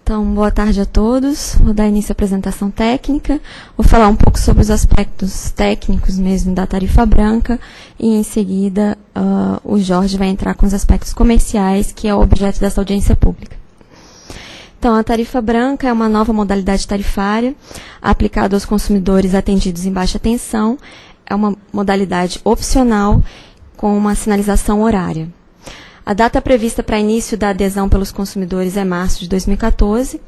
Então, boa tarde a todos. Vou dar início à apresentação técnica. Vou falar um pouco sobre os aspectos técnicos mesmo da tarifa branca e, em seguida, o Jorge vai entrar com os aspectos comerciais, que é o objeto dessa audiência pública. Então, a tarifa branca é uma nova modalidade tarifária aplicada aos consumidores atendidos em baixa tensão. É uma modalidade opcional com uma sinalização horária. A data prevista para início da adesão pelos consumidores é março de 2014,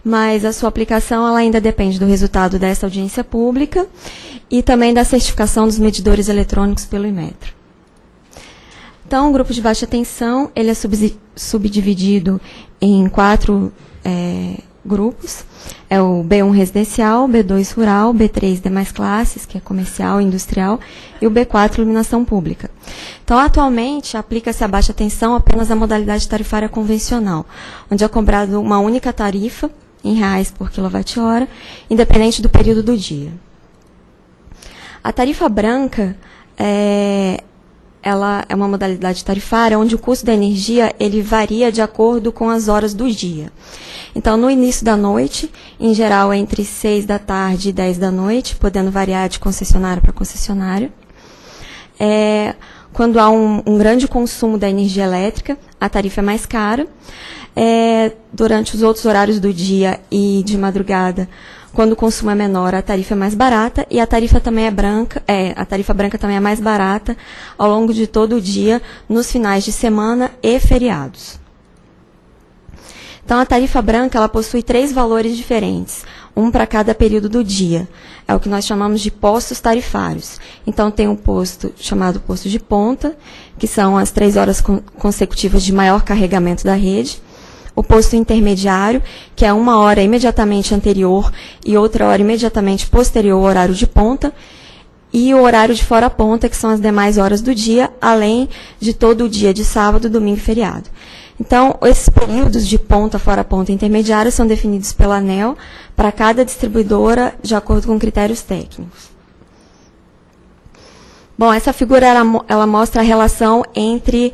mas a sua aplicação ela ainda depende do resultado dessa audiência pública e também da certificação dos medidores eletrônicos pelo Inmetro. Então, o grupo de baixa tensão ele é subdividido em 4 grupos. É o B1 residencial, B2 rural, B3 demais classes, que é comercial e industrial, e o B4 iluminação pública. Então, atualmente, aplica-se a baixa tensão apenas a modalidade tarifária convencional, onde é cobrado uma única tarifa, em reais por quilowatt-hora, independente do período do dia. A tarifa branca ela é uma modalidade tarifária onde o custo da energia ele varia de acordo com as horas do dia. Então, no início da noite, em geral, entre 6 da tarde e 10 da noite, podendo variar de concessionária para concessionária. Quando há um grande consumo da energia elétrica, a tarifa é mais cara. Durante os outros horários do dia e de madrugada, quando o consumo é menor, a tarifa é mais barata e a tarifa também é branca. A tarifa branca também é mais barata ao longo de todo o dia, nos finais de semana e feriados. Então, a tarifa branca ela possui 3 valores diferentes, um para cada período do dia. É o que nós chamamos de postos tarifários. Então, tem um posto chamado posto de ponta, que são as 3 horas consecutivas de maior carregamento da rede. O posto intermediário, que é 1 hora imediatamente anterior e outra hora imediatamente posterior ao horário de ponta. E o horário de fora ponta, que são as demais horas do dia, além de todo o dia de sábado, domingo e feriado. Então, esses períodos de ponta, fora ponta e intermediário são definidos pela ANEEL para cada distribuidora de acordo com critérios técnicos. Bom, essa figura ela mostra a relação entre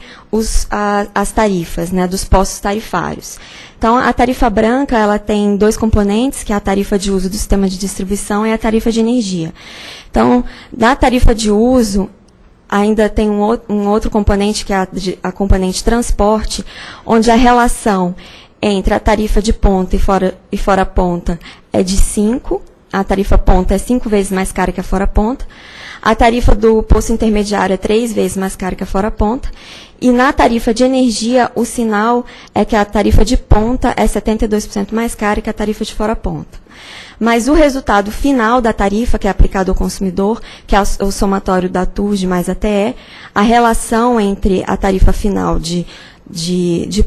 as tarifas, né, dos postos tarifários. Então, a tarifa branca ela tem 2 componentes, que é a tarifa de uso do sistema de distribuição e a tarifa de energia. Então, na tarifa de uso, ainda tem um outro componente, que é a componente transporte, onde a relação entre a tarifa de ponta e fora ponta é de 5. A tarifa ponta é 5 vezes mais cara que a fora ponta. A tarifa do posto intermediário é 3 vezes mais cara que a fora ponta. E na tarifa de energia, o sinal é que a tarifa de ponta é 72% mais cara que a tarifa de fora ponta. Mas o resultado final da tarifa, que é aplicado ao consumidor, que é o somatório da TURG mais a TE, a relação entre a tarifa final de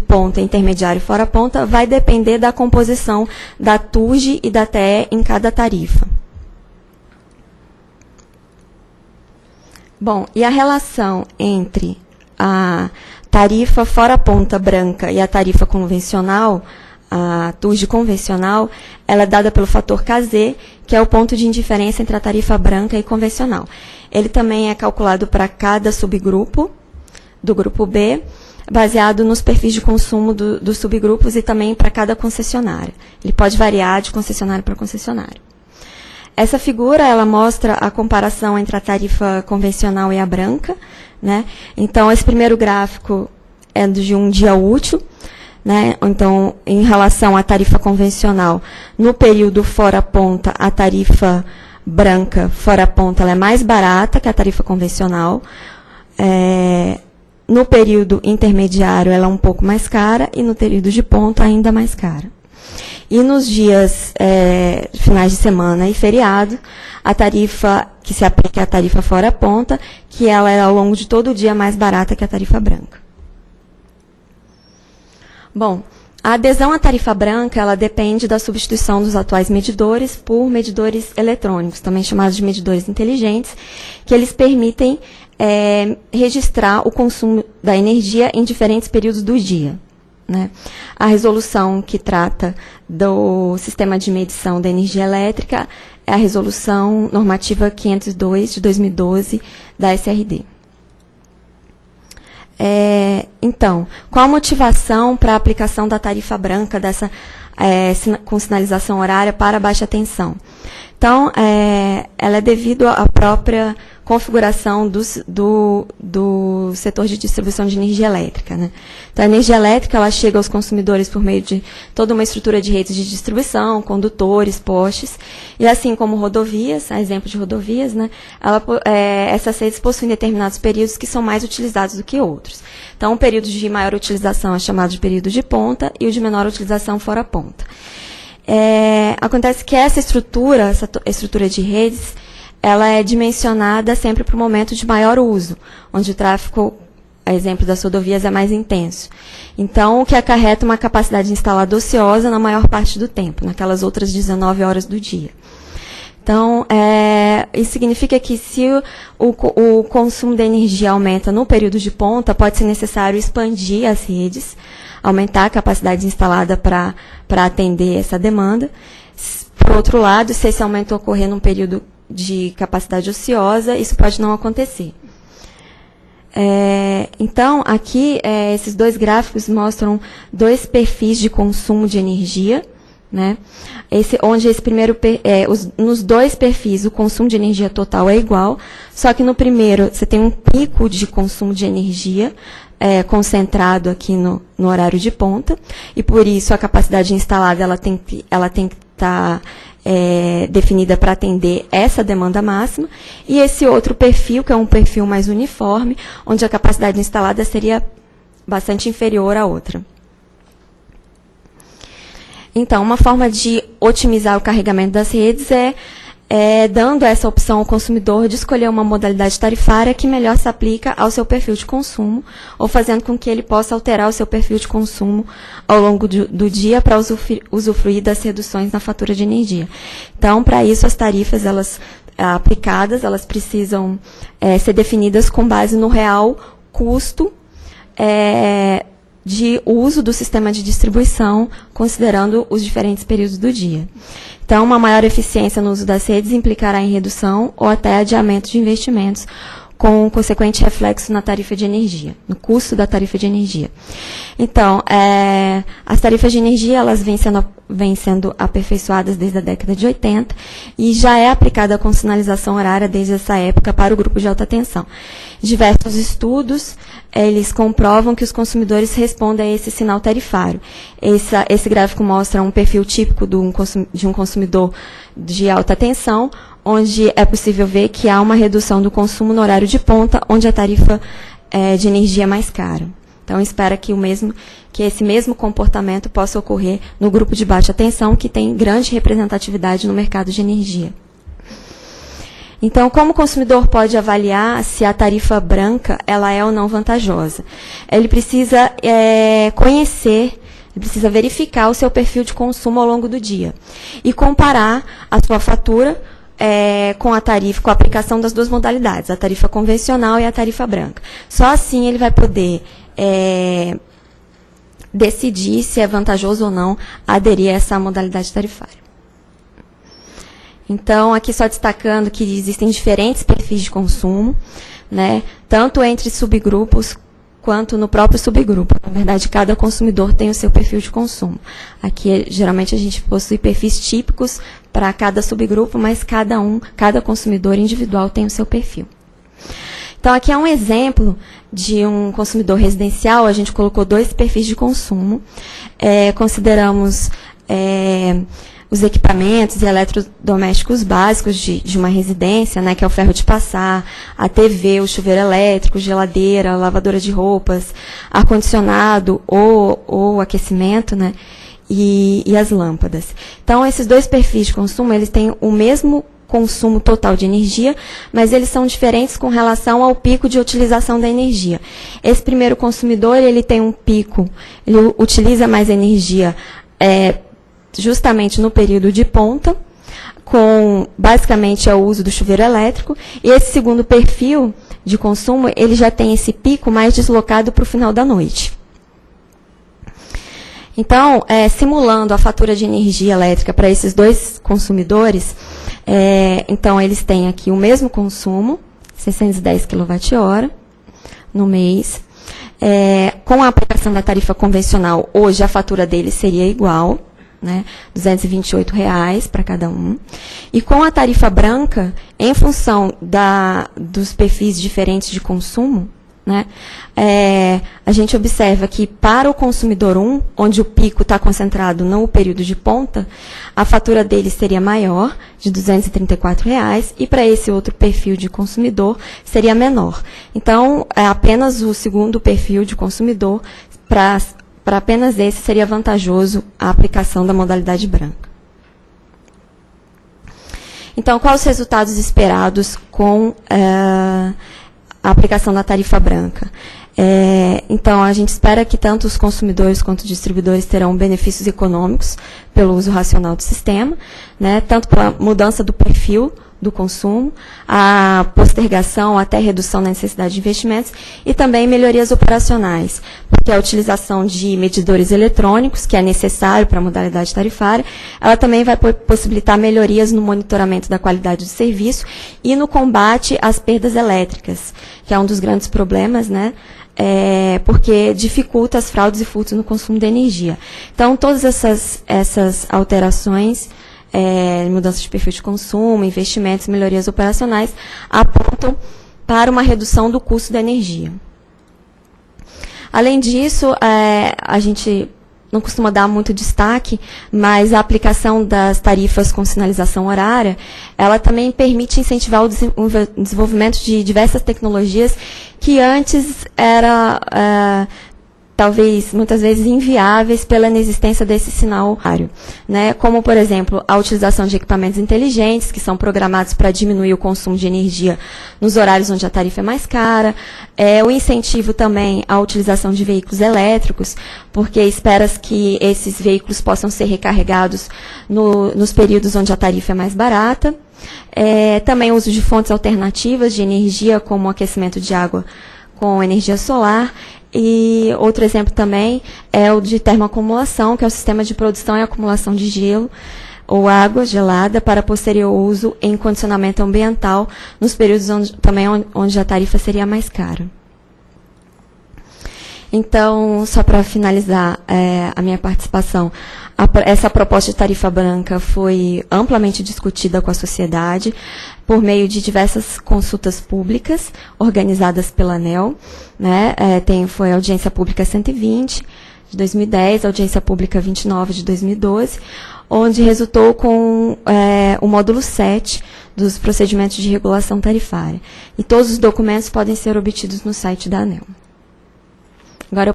ponta, intermediário e fora ponta, vai depender da composição da TURG e da TE em cada tarifa. Bom, e a relação entre a tarifa fora ponta branca e a tarifa convencional, a TURG convencional, ela é dada pelo fator KZ, que é o ponto de indiferença entre a tarifa branca e convencional. Ele também é calculado para cada subgrupo do grupo B, baseado nos perfis de consumo dos subgrupos e também para cada concessionária. Ele pode variar de concessionária para concessionária. Essa figura ela mostra a comparação entre a tarifa convencional e a branca, né? Então, esse primeiro gráfico é de um dia útil, né? Então, em relação à tarifa convencional, no período fora ponta, a tarifa branca fora ponta ela é mais barata que a tarifa convencional. No período intermediário, ela é um pouco mais cara, e no período de ponta, ainda mais cara. E nos dias finais de semana e feriado, a tarifa que se aplica é a tarifa fora ponta, que ela é ao longo de todo o dia mais barata que a tarifa branca. Bom, a adesão à tarifa branca ela depende da substituição dos atuais medidores por medidores eletrônicos, também chamados de medidores inteligentes, que eles permitem registrar o consumo da energia em diferentes períodos do dia. Né? A resolução que trata do sistema de medição da energia elétrica é a resolução normativa 502 de 2012 da SRD. Então, qual a motivação para a aplicação da tarifa branca com sinalização horária para baixa tensão? Então, ela é devido à própria configuração do setor de distribuição de energia elétrica, né? Então, a energia elétrica ela chega aos consumidores por meio de toda uma estrutura de redes de distribuição, condutores, postes, e assim como rodovias, a exemplo de rodovias, né, essas redes possuem determinados períodos que são mais utilizados do que outros. Então, o período de maior utilização é chamado de período de ponta e o de menor utilização fora ponta. Acontece que essa estrutura de redes, ela é dimensionada sempre para o momento de maior uso, onde o tráfego, a exemplo das rodovias, é mais intenso. Então, o que acarreta uma capacidade instalada ociosa na maior parte do tempo, naquelas outras 19 horas do dia. Então, isso significa que se o consumo de energia aumenta no período de ponta, pode ser necessário expandir as redes, aumentar a capacidade instalada para atender essa demanda. Por outro lado, se esse aumento ocorrer num período de capacidade ociosa, isso pode não acontecer. Então, aqui, esses dois gráficos mostram dois perfis de consumo de energia, né? Onde esse primeiro, nos dois perfis, o consumo de energia total é igual, só que no primeiro você tem um pico de consumo de energia concentrado aqui no horário de ponta, e por isso a capacidade instalada ela tem que estar definida para atender essa demanda máxima, e esse outro perfil, que é um perfil mais uniforme, onde a capacidade instalada seria bastante inferior à outra. Então, uma forma de otimizar o carregamento das redes é dando essa opção ao consumidor de escolher uma modalidade tarifária que melhor se aplica ao seu perfil de consumo, ou fazendo com que ele possa alterar o seu perfil de consumo ao longo do dia para usufruir das reduções na fatura de energia. Então, para isso, as tarifas aplicadas, elas precisam ser definidas com base no real custo de uso do sistema de distribuição, considerando os diferentes períodos do dia. Então, uma maior eficiência no uso das redes implicará em redução ou até adiamento de investimentos, com consequente reflexo na tarifa de energia, no custo da tarifa de energia. Então, as tarifas de energia elas vêm sendo aperfeiçoadas desde a década de 80 e já é aplicada com sinalização horária desde essa época para o grupo de alta tensão. Diversos estudos, eles comprovam que os consumidores respondem a esse sinal tarifário. Esse gráfico mostra um perfil típico de um consumidor de alta tensão, onde é possível ver que há uma redução do consumo no horário de ponta, onde a tarifa de energia é mais cara. Então, espera que esse mesmo comportamento possa ocorrer no grupo de baixa tensão, que tem grande representatividade no mercado de energia. Então, como o consumidor pode avaliar se a tarifa branca ela é ou não vantajosa? Ele precisa conhecer, ele precisa verificar o seu perfil de consumo ao longo do dia e comparar a sua fatura com a tarifa, com a aplicação das duas modalidades, a tarifa convencional e a tarifa branca. Só assim ele vai poder decidir se é vantajoso ou não aderir a essa modalidade tarifária. Então, aqui só destacando que existem diferentes perfis de consumo, né, tanto entre subgrupos quanto no próprio subgrupo. Na verdade, cada consumidor tem o seu perfil de consumo. Aqui, geralmente, a gente possui perfis típicos para cada subgrupo, mas cada consumidor individual tem o seu perfil. Então, aqui é um exemplo de um consumidor residencial. A gente colocou dois perfis de consumo. Consideramos os equipamentos e eletrodomésticos básicos de uma residência, né, que é o ferro de passar, a TV, o chuveiro elétrico, geladeira, lavadora de roupas, ar-condicionado ou aquecimento, né, e as lâmpadas. Então, esses dois perfis de consumo, eles têm o mesmo consumo total de energia, mas eles são diferentes com relação ao pico de utilização da energia. Esse primeiro consumidor, ele tem um pico, ele utiliza mais energia justamente no período de ponta, basicamente é o uso do chuveiro elétrico, e esse segundo perfil de consumo, ele já tem esse pico mais deslocado para o final da noite. Então, simulando a fatura de energia elétrica para esses dois consumidores, então eles têm aqui o mesmo consumo, 610 kWh no mês, Com a aplicação da tarifa convencional, hoje a fatura dele seria igual, né, R$ 228 para cada um. E com a tarifa branca, em função dos perfis diferentes de consumo, né, a gente observa que para o consumidor 1, onde o pico está concentrado no período de ponta, a fatura dele seria maior, de R$ 234, e para esse outro perfil de consumidor seria menor. Então, apenas o segundo perfil de consumidor, para apenas esse seria vantajoso a aplicação da modalidade branca. Então, quais os resultados esperados com a aplicação da tarifa branca? Então, a gente espera que tanto os consumidores quanto os distribuidores terão benefícios econômicos pelo uso racional do sistema, né, tanto pela mudança do perfil do consumo, a postergação até redução da necessidade de investimentos e também melhorias operacionais, porque a utilização de medidores eletrônicos, que é necessário para a modalidade tarifária, ela também vai possibilitar melhorias no monitoramento da qualidade do serviço e no combate às perdas elétricas, que é um dos grandes problemas, né, porque dificulta as fraudes e furtos no consumo de energia. Então, todas essas alterações, mudança de perfil de consumo, investimentos, melhorias operacionais, apontam para uma redução do custo da energia. Além disso, a gente não costuma dar muito destaque, mas a aplicação das tarifas com sinalização horária, ela também permite incentivar o desenvolvimento de diversas tecnologias que antes talvez, muitas vezes, inviáveis pela inexistência desse sinal horário, né? Como, por exemplo, a utilização de equipamentos inteligentes, que são programados para diminuir o consumo de energia nos horários onde a tarifa é mais cara, o incentivo também à utilização de veículos elétricos, porque espera-se que esses veículos possam ser recarregados nos períodos onde a tarifa é mais barata. Também o uso de fontes alternativas de energia, como o aquecimento de água com energia solar. E outro exemplo também é o de termoacumulação, que é o sistema de produção e acumulação de gelo ou água gelada para posterior uso em condicionamento ambiental, nos períodos onde a tarifa seria mais cara. Então, só para finalizar a minha participação, essa proposta de tarifa branca foi amplamente discutida com a sociedade por meio de diversas consultas públicas organizadas pela ANEEL, né? Foi a audiência pública 120 de 2010, a audiência pública 29 de 2012, onde resultou com o módulo 7 dos procedimentos de regulação tarifária. E todos os documentos podem ser obtidos no site da ANEEL.